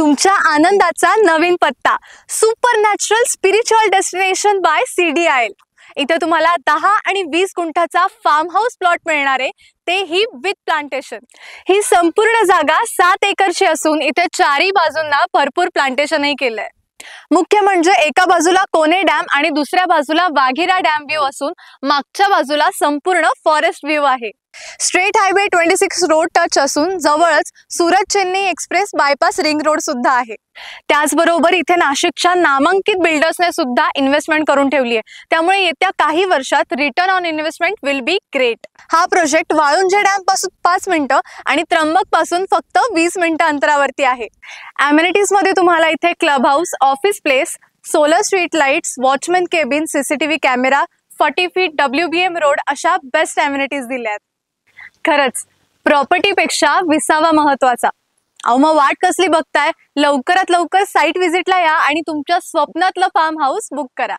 तुमच्या आनंदाचा नवीन पत्ता super natural spiritual destination by CDIL। इथे तुम्हाला 10 आणि 20 गुंठाचा फार्म हाऊस प्लॉट मिळणार आहे, तेही विथ प्लांटेशन। ही संपूर्ण जागा 7 एकरची असून इथे चारही बाजूंना भरपूर प्लांटेशनही केलंय। मुख्य म्हणजे एका बाजूला कोने डॅम आणि दुसऱ्या बाजूला वाघिरा डॅम व्ह्यू असून मागच्या बाजूला संपूर्ण फॉरेस्ट व्ह्यू आहे। स्ट्रेट हायवे 26 रोड टच असून जवळच Surat Chennai express bypass ring road सुद्धा आहे। त्याचबरोबर इथे नाशिकच्या नामांकित बिल्डर्सने सुद्धा इन्व्हेस्टमेंट करून ठेवली आहे, त्यामुळे येत्या काही वर्षात return on investment will be great. हा प्रोजेक्ट वाळुंजे डॅम पासून 5 मिनिटं आणि त्र्यंबक पासून फक्त 20 मिनिटं अंतरावरती आहे। अमेनिटीज मध्ये तुम्हाला इथे club house, office place, solar street lights, watchman cabin, CCTV camera, 40 feet WBM road अशा बेस्ट अमेनिटीज दिल्या आहेत। खरंच प्रॉपर्टीपेक्षा विसावा महत्वाचा। अहो मग वाट कसली बघताय, लवकरात लवकर साईट व्हिजिटला या आणि तुमच्या स्वप्नातलं फार्म हाऊस बुक करा।